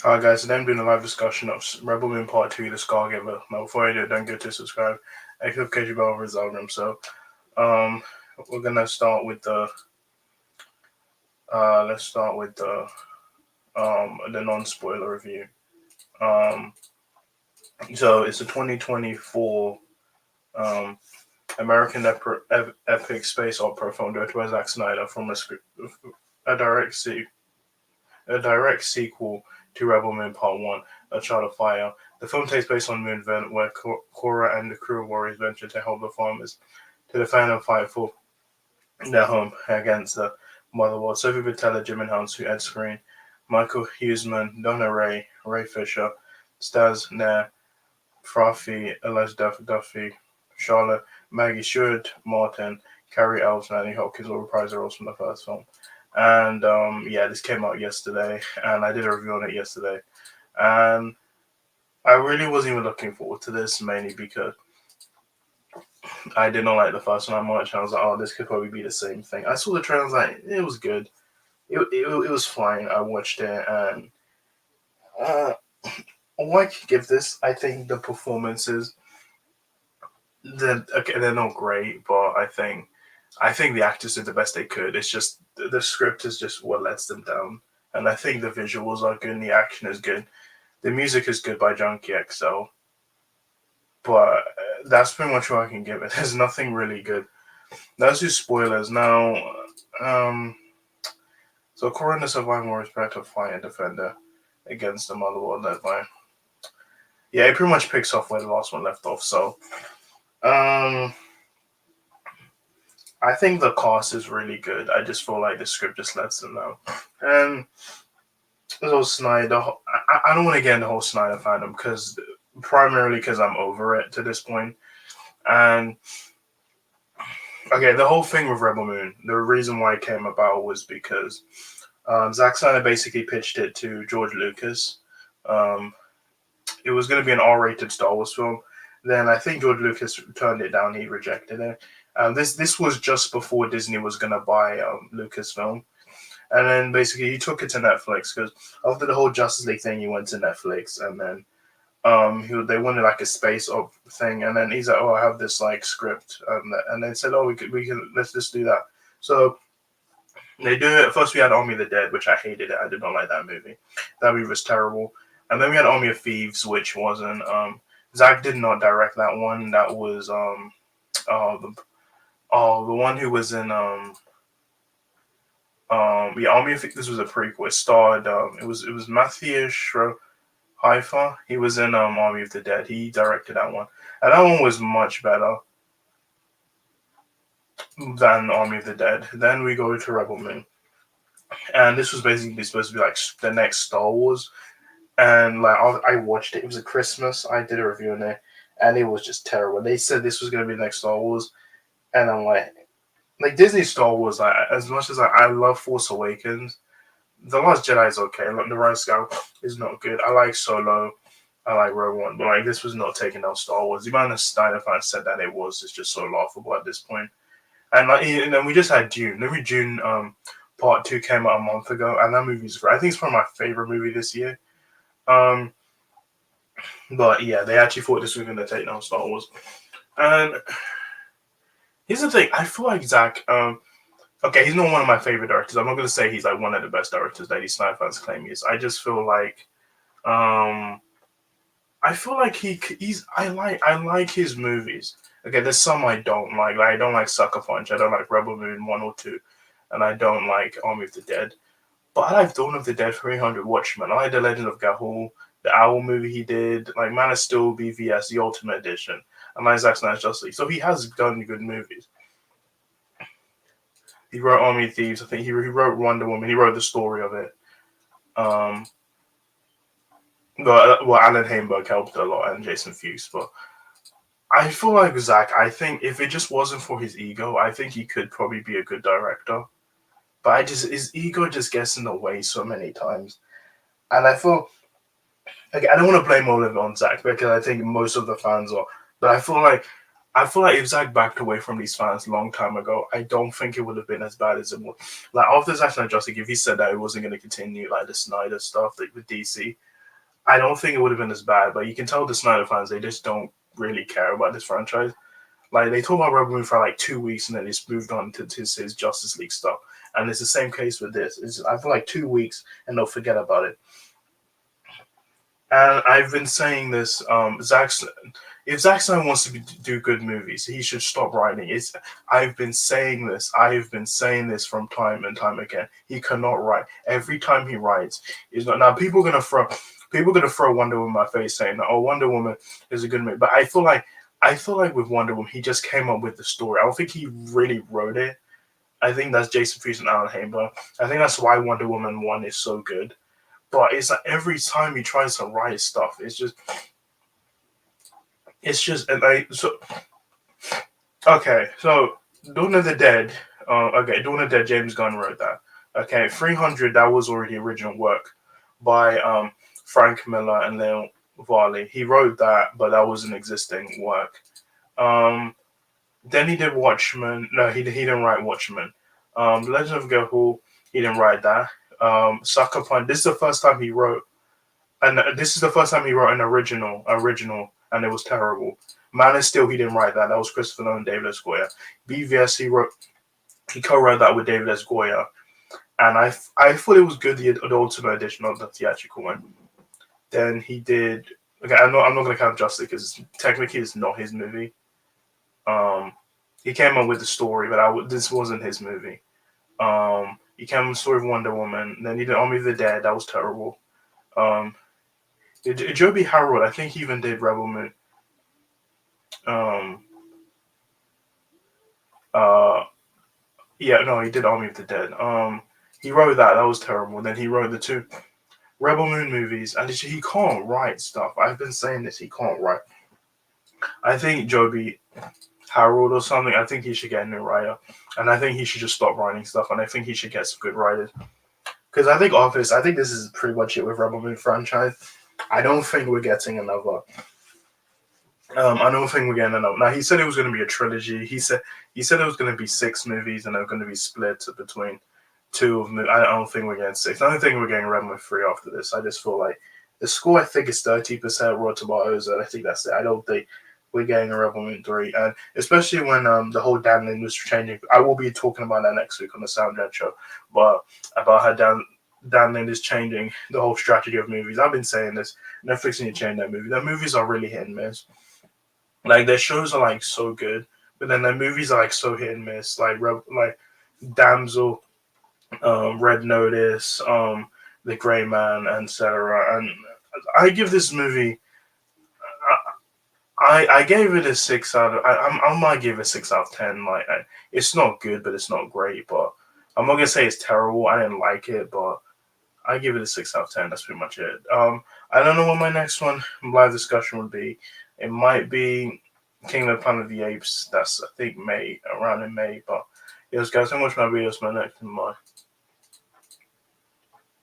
Alright guys, today I'm doing a live discussion of Rebel Moon Part 2, the Scargiver. Now before I do it, don't forget to subscribe and click KG Bell over his algorithm. So um we're gonna start with the let's start with the non-spoiler review. Um so it's a 2024 um epic space opera from directed by Zack Snyder from a direct se- a direct sequel to Rebel Moon Part 1, A Child of Fire. The film takes place on Moonvent, where Korra and the crew of warriors venture to help the farmers to defend and fight for their home against the Motherworld. Sophie Botella, Jim Hounsu, Ed Screen, Michael Huseman, Donna Ray Fisher, Stas Nair, Frafi, Elizabeth Duffy, Charlotte, Maggie Stewart, Martin, Carrie Elves, and Annie Hopkins all reprise their roles from the first film. And yeah, this came out yesterday, and I did a review on it yesterday. And I really wasn't even looking forward to this, mainly because I did not like the first one that much. And I was like, oh, this could probably be the same thing. I saw the trailer, I was like, it was good. It was fine. I watched it, and uh, what I could give this, I think the performances, they're not great, but I think the actors did the best they could. It's just the script is just what lets them down, and I think the visuals are good, and the action is good, the music is good by Junkie XL, but that's pretty much what I can give it. There's nothing really good. That's just spoilers now. Um, so Korra survived more respect of fire defender against the Motherworld led by. Yeah, it pretty much picks off where the last one left off. So um, I think the cast is really good. I just feel like the script just lets them know. And so Snyder, I don't want to get into the whole Snyder fandom because primarily because I'm over it to this point. And okay, the whole thing with Rebel Moon, the reason why it came about was because Zack Snyder basically pitched it to George Lucas. Um, it was going to be an R-rated Star Wars film. Then I think George Lucas turned it down. He rejected it. This was just before Disney was going to buy Lucasfilm, and then basically he took it to Netflix because after the whole Justice League thing, he went to Netflix, and then they wanted like a space of thing, and then he's like, oh, I have this like script, and they said, oh, we can let's just do that. So they do it. First, we had Army of the Dead, which I hated it. I did not like that movie. That movie was terrible. And then we had Army of Thieves, which wasn't. Zach did not direct that one. That was the the one who was in yeah, Army of Thieves. This was a prequel. It starred it was Matthew Haifa. He was in Army of the Dead. He directed that one, and that one was much better than Army of the Dead. Then we go to Rebel Moon, and this was basically supposed to be like the next Star Wars. And like I watched it. It was a Christmas. I did a review on it, and it was just terrible. They said this was gonna be the next Star Wars, and I'm like Disney Star Wars. Like as much as I love Force Awakens, the Last Jedi is okay. Like the Rise Scout is not good. I like Solo. I like Rogue One, but like this was not taking out Star Wars. The amount of Snyder fans said that it was is just so laughable at this point. And like, and then we just had Dune. Maybe Dune Part Two came out a month ago, and that movie's great. I think it's probably my favorite movie this year. Um, but yeah, they actually thought this was going to take down Star Wars. And here's the thing: I feel like Zach. Okay, he's not one of my favorite directors. I'm not going to say he's like one of the best directors that these Snyder fans claim he is. I just feel like um, I feel like he's I like his movies. Okay, there's some I don't like. Like I don't like Sucker Punch. I don't like Rebel Moon 1 or 2, and I don't like Army of the Dead. But I like Dawn of the Dead 300 Watchmen. I like The Legend of Gahul, the Owl movie he did, like Man of Steel BVS, the Ultimate Edition, and like Zack Snyder's Justice League. So he has done good movies. He wrote Army of Thieves. I think he wrote Wonder Woman. He wrote the story of it. Um, well, Alan Hainberg helped a lot and Jason Fuchs. But I feel like Zach, I think if it just wasn't for his ego, I think he could probably be a good director. But his ego just gets in the way so many times. And I feel okay, I don't want to blame all of it on Zach because I think most of the fans are. But I feel like if Zach backed away from these fans a long time ago, I don't think it would have been as bad as it was. Like after Zack Snyder Justice, if he said that it wasn't going to continue like the Snyder stuff like with DC, I don't think it would have been as bad, but you can tell the Snyder fans they just don't really care about this franchise. Like they talked about Rebel Moon for like 2 weeks and then just moved on to his Justice League stuff. And it's the same case with this. I feel like 2 weeks and they'll forget about it. And I've been saying this, if Zack Snyder wants to do good movies, he should stop writing. I've been saying this. I've been saying this from time and time again. He cannot write. Every time he writes, is not. Now people are gonna throw Wonder Woman in my face saying, "Oh, Wonder Woman is a good movie," but I feel like with Wonder Woman, he just came up with the story. I don't think he really wrote it. I think that's Jason Fewes and Alan Haber. I think that's why Wonder Woman 1 is so good. But it's like every time he tries to write stuff, and okay. So Dawn of the Dead, Dawn of the Dead. James Gunn wrote that. Okay, 300. That was already original work by Frank Miller and Leon Varley. He wrote that, but that was an existing work. Um, then he did Watchmen. No, he didn't write Watchmen. Legend of Gahul, he didn't write that. Sucker Punch. This is the first time he wrote, and this is the first time he wrote an original, and it was terrible. Man of Steel, he didn't write that. That was Christopher Nolan, David S. Goya. BVS, he co-wrote that with David S. Goya, and I thought it was good. The Ultimate Edition, not the theatrical one. Then he did. Okay, I'm not gonna count Justice because technically it's not his movie. Um, he came up with the story, but this wasn't his movie. He came up with the story of Wonder Woman. Then he did Army of the Dead. That was terrible. Um, Joby Harold, I think he even did Rebel Moon. Um, uh, yeah, no, he did Army of the Dead. He wrote that. That was terrible. And then he wrote the two Rebel Moon movies, and he can't write stuff. I've been saying this. He can't write. I think Joby Harold or something. I think he should get a new writer, and I think he should just stop writing stuff. And I think he should get some good writers. Because I think Office. I think this is pretty much it with Rebel Moon franchise. I don't think we're getting another. I don't think we're getting another. Now he said it was going to be a trilogy. He said it was going to be 6 movies and they're going to be split between 2 of them. I don't think we're getting 6. I don't think we're getting Rebel Moon 3 after this. I just feel like the score I think is 30% Raw Tomatoes, and I think that's it. I don't think we're getting a Rebel Moon 3, and especially when the whole Dan Lin was changing. I will be talking about that next week on the Soundtrack Show, but about how Dan Lin is changing the whole strategy of movies. I've been saying this. Netflix need to change their movie. Their movies are really hit and miss. Like their shows are like so good, but then their movies are like so hit and miss. Like Damsel, Red Notice, The Gray Man, etc. And I give this movie. I gave it a 6 out of. I might give it a 6 out of 10. Like it's not good, but it's not great. But I'm not gonna say it's terrible. I didn't like it, but I give it a 6 out of 10. That's pretty much it. I don't know what my next one live discussion would be. It might be Kingdom Planet of the Apes. That's I think May, around in May. But yes, guys, so much for my videos. My next and bye.